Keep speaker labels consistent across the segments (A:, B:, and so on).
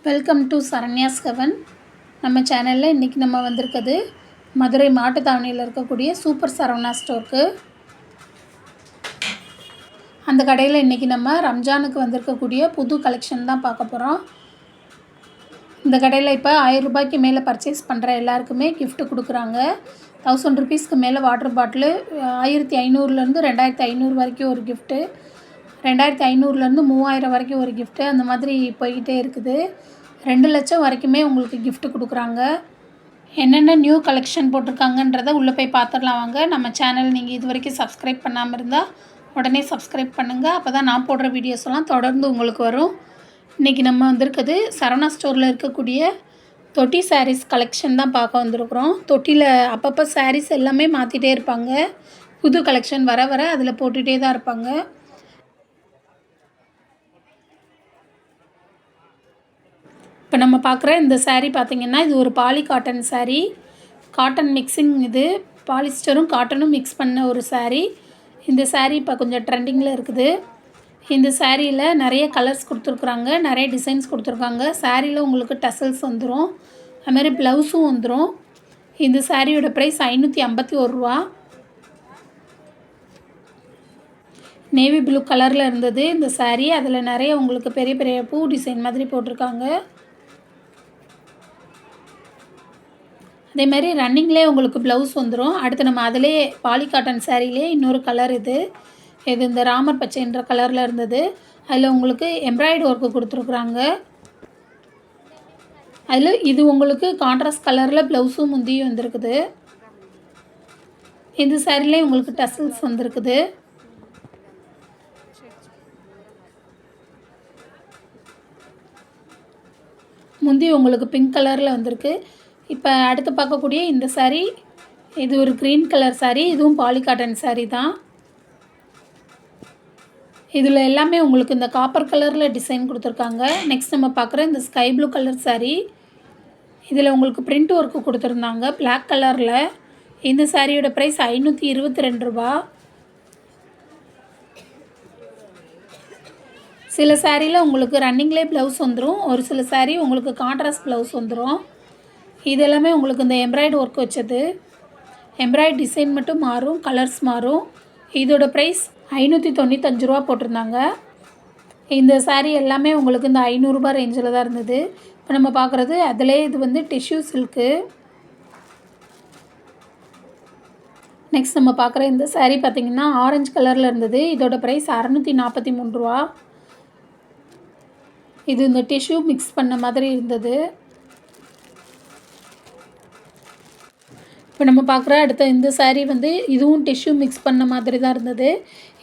A: Welcome to Saranya's heaven. நம்ம சேனலில் இன்றைக்கி நம்ம வந்திருக்கிறது மதுரை மாட்டுத்தாவணியில் இருக்கக்கூடிய சூப்பர் சரவணா ஸ்டோருக்கு. அந்த கடையில் இன்றைக்கி நம்ம ரம்ஜானுக்கு வந்திருக்கக்கூடிய புது கலெக்ஷன் தான் பார்க்க போகிறோம். இந்த கடையில் இப்போ 1000 ரூபாய்க்கு மேலே பர்ச்சேஸ் பண்ணுற எல்லாருக்குமே gift கொடுக்குறாங்க. 1000 ருபீஸ்க்கு மேலே வாட்டர் பாட்டிலு 1500லேருந்து 2500 வரைக்கும் ஒரு கிஃப்ட்டு, 2500லேருந்து 3000 வரைக்கும் ஒரு கிஃப்ட்டு, அந்த மாதிரி போய்கிட்டே இருக்குது. 2 லட்சம் வரைக்குமே உங்களுக்கு gift கொடுக்குறாங்க. என்னென்ன நியூ கலெக்ஷன் போட்டிருக்காங்கன்றதை உள்ளே போய் பார்த்துடலாம் வாங்க. நம்ம சேனல் நீங்கள் இது வரைக்கும் சப்ஸ்கிரைப் பண்ணாமல் இருந்தால் உடனே சப்ஸ்கிரைப் பண்ணுங்கள். அப்போ தான் நான் போடுற வீடியோஸ் எல்லாம் தொடர்ந்து உங்களுக்கு வரும். இன்றைக்கி நம்ம வந்திருக்குது சரவணா ஸ்டோரில் இருக்கக்கூடிய தொட்டி சாரீஸ் கலெக்ஷன் தான் பார்க்க வந்திருக்கிறோம். தொட்டியில் அப்பப்போ சாரீஸ் எல்லாமே மாற்றிட்டே இருப்பாங்க. புது கலெக்ஷன் வர வர அதில் போட்டுகிட்டே தான் இருப்பாங்க. இப்போ நம்ம பார்க்குற இந்த saree பார்த்திங்கன்னா இது ஒரு poly cotton saree. Cotton mixing, இது பாலிஸ்டரும் காட்டனும் மிக்ஸ் பண்ண ஒரு saree. இந்த saree இப்போ கொஞ்சம் ட்ரெண்டிங்கில் இருக்குது. இந்த சாரியில் நிறைய கலர்ஸ் கொடுத்துருக்குறாங்க, நிறைய டிசைன்ஸ் கொடுத்துருக்காங்க. சாரியில் உங்களுக்கு டசல்ஸ் வந்துடும், அதுமாதிரி ப்ளவுஸும் வந்துடும். இந்த சாரியோட ப்ரைஸ் 551 ரூபா. நேவி ப்ளூ கலரில் இருந்தது இந்த சாரீ. அதில் நிறைய உங்களுக்கு பெரிய பெரிய பூ டிசைன் மாதிரி போட்டிருக்காங்க. அதேமாதிரி ரன்னிங்லேயே உங்களுக்கு ப்ளவுஸ் வந்துடும். அடுத்து நம்ம அதிலே பாலி காட்டன் சாரிலே இன்னொரு கலர், இது இந்த ராமர் பச்சைன்ற கலரில் இருந்தது. அதில் உங்களுக்கு எம்ப்ராய்டு ஒர்க்கு கொடுத்துருக்குறாங்க. அதில் இது உங்களுக்கு கான்ட்ராஸ்ட் கலரில் ப்ளவுஸும் முந்தியும் வந்திருக்குது. இந்த சாரிலே உங்களுக்கு டசல்ஸ் வந்திருக்குது. முந்தி உங்களுக்கு பிங்க் கலரில் வந்திருக்கு. இப்போ அடுத்து பார்க்கக்கூடிய இந்த சாரீ, இது ஒரு க்ரீன் கலர் சாரீ. இதுவும் பாலி காட்டன் சாரீ தான். இதில் எல்லாமே உங்களுக்கு இந்த காப்பர் கலரில் டிசைன் கொடுத்துருக்காங்க. நெக்ஸ்ட் நம்ம பார்க்குற இந்த ஸ்கை ப்ளூ கலர் சாரீ, இதில் உங்களுக்கு பிரிண்ட் ஒர்க்கு கொடுத்துருந்தாங்க பிளாக் கலரில். இந்த சாரியோட ப்ரைஸ் 522 ரூபா. சில சாரியில் உங்களுக்கு ரன்னிங்லேயே ப்ளவுஸ் வந்துடும், ஒரு சில சாரீ உங்களுக்கு கான்ட்ராஸ்ட் ப்ளவுஸ் வந்துடும். இது எல்லாமே உங்களுக்கு இந்த எம்ப்ராய்டு ஒர்க் வச்சது. எம்ப்ராய்டு டிசைன் மட்டும் மாறும், கலர்ஸ் மாறும். இதோட ப்ரைஸ் 595 ரூபா போட்டிருந்தாங்க. இந்த சாரீ எல்லாமே உங்களுக்கு இந்த 500 ரூபா ரேஞ்சில் தான் இருந்தது. இப்போ நம்ம பார்க்குறது அதிலே இது டிஷ்யூ சில்க்கு. நெக்ஸ்ட் நம்ம பார்க்குற இந்த சாரீ பார்த்திங்கன்னா ஆரஞ்சு கலரில் இருந்தது. இதோட ப்ரைஸ் 643 ரூபா. இது இந்த டிஷ்யூ மிக்ஸ் பண்ண மாதிரி இருந்தது. இப்போ நம்ம பார்க்குற அடுத்த இந்த சாரீ இதுவும் டிஷ்யூ மிக்ஸ் பண்ண மாதிரி தான் இருந்தது.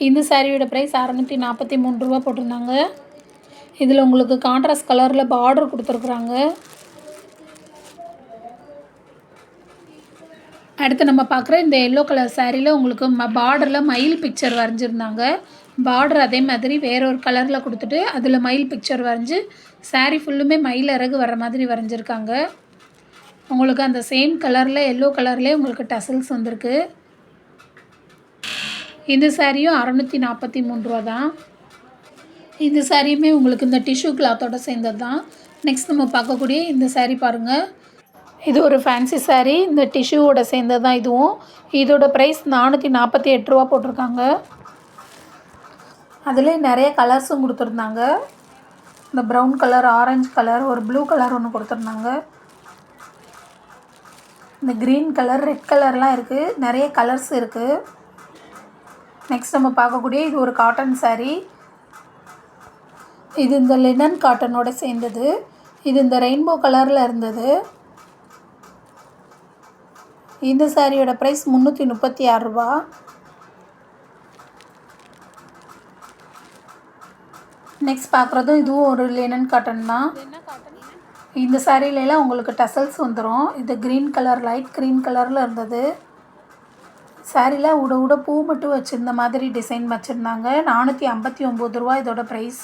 A: இந்த சாரியோட ப்ரைஸ் 643 ரூபா போட்டிருந்தாங்க. இதில் உங்களுக்கு கான்ட்ராஸ்ட் கலரில் பார்டர் கொடுத்துருக்குறாங்க. அடுத்து நம்ம பார்க்குற இந்த எல்லோ கலர் சாரியில் உங்களுக்கு பார்டரில் மயில் பிக்சர் வரைஞ்சிருந்தாங்க. பார்டர் அதே மாதிரி வேற ஒரு கலரில் கொடுத்துட்டு அதில் மயில் பிக்சர் வரைஞ்சி சாரீ ஃபுல்லுமே மயில் இறகு வர மாதிரி வரைஞ்சிருக்காங்க. உங்களுக்கு அந்த சேம் கலரில் எல்லோ கலர்லேயே உங்களுக்கு டசல்ஸ் வந்திருக்கு. இந்த சாரியும் 643 ரூபா தான். இந்த சாரியுமே உங்களுக்கு இந்த டிஷ்யூ கிளாத்தோட சேர்ந்தது தான். நெக்ஸ்ட் நம்ம பார்க்கக்கூடிய இந்த சாரீ பாருங்கள். இது ஒரு ஃபேன்சி சாரீ, இந்த டிஷ்யூவோட சேர்ந்தது தான் இதுவும். இதோட ப்ரைஸ் 448 ரூபா போட்டிருக்காங்க. அதிலே நிறைய கலர்ஸும் கொடுத்துருந்தாங்க. இந்த ப்ரௌன் கலர், ஆரஞ்சு கலர், ஒரு ப்ளூ கலர் ஒன்று கொடுத்துருந்தாங்க. இந்த க்ரீன் கலர், ரெட் கலர்லாம் இருக்குது, நிறைய கலர்ஸ் இருக்குது. நெக்ஸ்ட் நம்ம பார்க்கக்கூடிய இது ஒரு காட்டன் சாரீ. இது இந்த லினன் காட்டனோட சேர்ந்தது. இது இந்த ரெயின்போ கலரில் இருந்தது. இந்த சாரியோட ப்ரைஸ் 336 ரூபா. நெக்ஸ்ட் பார்க்குறதும் இதுவும் ஒரு லினன் காட்டன் தான். இந்த சாரியிலலாம் உங்களுக்கு டசல்ஸ் வந்துடும். இது க்ரீன் கலர், லைட் க்ரீன் கலரில் இருந்தது. சாரியில் உட பூ மட்டும் வச்சுருந்த மாதிரி டிசைன் வச்சுருந்தாங்க. 459 ரூபா இதோட ப்ரைஸ்.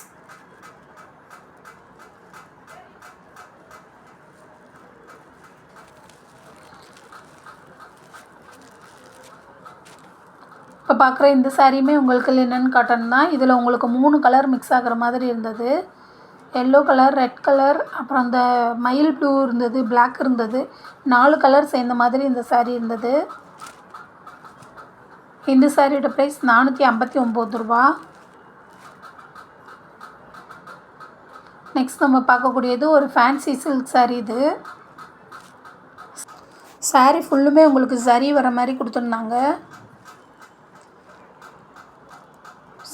A: இப்போ பார்க்குற இந்த சாரியுமே உங்களுக்கு லினன் காட்டன் தான். இதில் உங்களுக்கு 3 கலர் மிக்ஸ் ஆகிற மாதிரி இருந்தது. எல்லோ கலர், ரெட் கலர், அப்புறம் அந்த மயில் ப்ளூ இருந்தது, பிளாக் இருந்தது. 4 கலர் சேர்ந்த மாதிரி இந்த சாரீ இருந்தது. இந்த சாரியோட ப்ரைஸ் ரூ. 459. நெக்ஸ்ட் நம்ம பார்க்கக்கூடியது ஒரு ஃபேன்சி சில்க் சாரீ. இது சாரீ ஃபுல்லுமே உங்களுக்கு சரி வர மாதிரி கொடுத்துருந்தாங்க.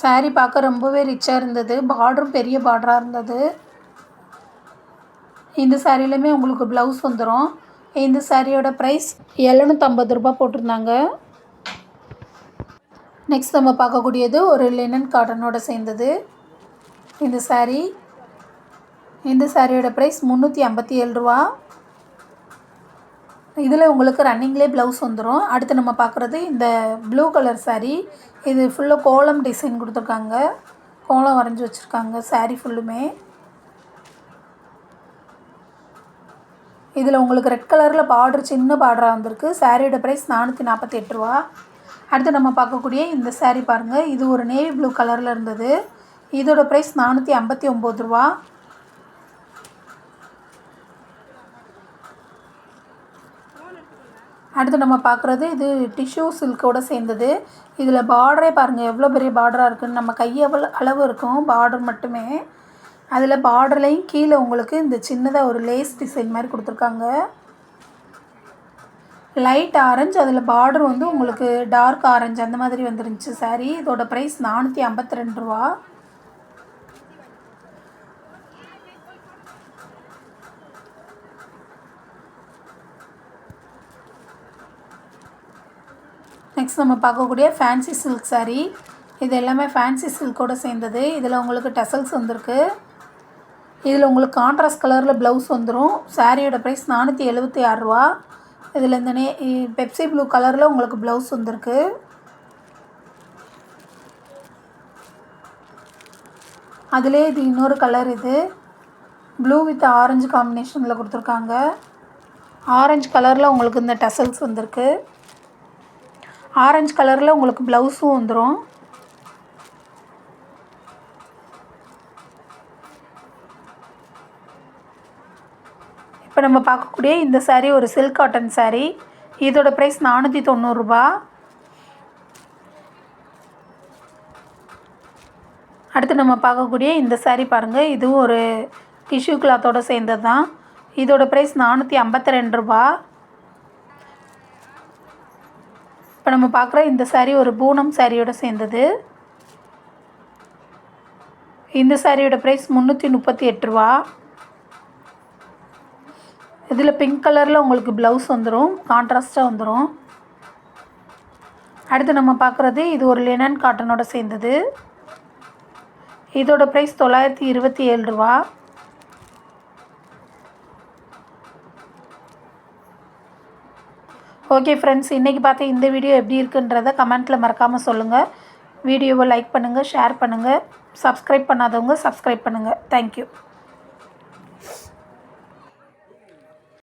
A: சாரீ பார்க்க ரொம்பவே ரிச்சாக இருந்தது. பார்டரும் பெரிய பார்டராக இருந்தது. இந்த சாரிலையுமே உங்களுக்கு ப்ளவுஸ் வந்துடும். இந்த சாரியோட ப்ரைஸ் ரூ. 750 போட்டிருந்தாங்க. நெக்ஸ்ட் நம்ம பார்க்கக்கூடியது ஒரு லினன் காட்டனோட சேர்ந்தது இந்த சாரீ. இந்த சாரியோட ப்ரைஸ் ரூ. 357. இதில் உங்களுக்கு ரன்னிங்லேயே ப்ளவுஸ் வந்துடும். அடுத்து நம்ம பார்க்குறது இந்த ப்ளூ கலர் சாரீ. இது ஃபுல்லாக கோலம் டிசைன் கொடுத்துருக்காங்க. கோலம் வரைஞ்சி வச்சுருக்காங்க சாரீ ஃபுல்லுமே. இதில் உங்களுக்கு ரெட் கலரில் பார்டர் சின்ன பார்டராக வந்திருக்கு. சாரியோட ப்ரைஸ் ரூ. 448. அடுத்து நம்ம பார்க்கக்கூடிய இந்த சாரீ பாருங்கள். இது ஒரு நேவி ப்ளூ கலரில் இருந்தது. இதோட ப்ரைஸ் ரூ. 459. அடுத்து நம்ம பார்க்குறது இது டிஷ்யூ சில்கோடு சேர்ந்தது. இதில் பார்டரே பாருங்கள் எவ்வளோ பெரிய பார்டராக இருக்குதுன்னு. நம்ம கை அளவு இருக்கும் பார்டர் மட்டுமே. அதில் பார்டர்லேயும் கீழே உங்களுக்கு இந்த சின்னதாக ஒரு லேஸ் டிசைன் மாதிரி கொடுத்துருக்காங்க. லைட் ஆரஞ்சு, அதில் பார்டர் வந்து உங்களுக்கு டார்க் ஆரஞ்சு அந்த மாதிரி வந்துருந்துச்சு சாரீ. இதோட ப்ரைஸ் ரூ. 452. நெக்ஸ்ட் நம்ம பார்க்கக்கூடிய ஃபேன்சி சில்க் சாரீ. இது எல்லாமே ஃபேன்சி சில்கோடு சேர்ந்தது. இதில் உங்களுக்கு டசல்ஸ் வந்திருக்கு. இதில் உங்களுக்கு கான்ட்ராஸ்ட் கலரில் ப்ளவுஸ் வந்துடும். சாரியோட ப்ரைஸ் ரூ. 476. இதில் இந்த பெப்சி ப்ளூ கலரில் உங்களுக்கு ப்ளவுஸ் வந்திருக்கு. அதிலே இது இன்னொரு கலர். இது ப்ளூ வித் ஆரஞ்சு காம்பினேஷனில் கொடுத்துருக்காங்க. ஆரஞ்சு கலரில் உங்களுக்கு இந்த டசல்ஸ் வந்திருக்கு. ஆரஞ்சு கலரில் உங்களுக்கு ப்ளவுஸும் வந்துடும். இப்போ நம்ம பார்க்கக்கூடிய இந்த சாரீ ஒரு சில்க் காட்டன் சாரீ. இதோட ப்ரைஸ் ரூ. 490. அடுத்து நம்ம பார்க்கக்கூடிய இந்த சாரீ பாருங்கள். இதுவும் ஒரு டிஷ்யூ கிளாத்தோடு சேர்ந்தது தான். இதோட ப்ரைஸ் ரூ. 452. இப்போ நம்ம பார்க்குற இந்த சாரீ ஒரு பூனம் சாரியோட சேர்ந்தது. இந்த சாரியோட ப்ரைஸ் ரூ. 338. இதில் பிங்க் கலரில் உங்களுக்கு ப்ளவுஸ் வந்துடும். கான்ட்ராஸ்ட்டாக வந்துடும். அடுத்து நம்ம பார்க்குறது இது ஒரு லினன் காட்டனோட சேர்ந்தது. இதோட ப்ரைஸ் ரூ. 927. ஓகே ஃப்ரெண்ட்ஸ், இன்றைக்கி பார்த்த இந்த வீடியோ எப்படி இருக்குன்றதை கமெண்ட்டில் மறக்காமல் சொல்லுங்கள். வீடியோவை லைக் பண்ணுங்கள், ஷேர் பண்ணுங்கள். சப்ஸ்கிரைப் பண்ணாதவங்க சப்ஸ்கிரைப் பண்ணுங்கள். தேங்க்யூ.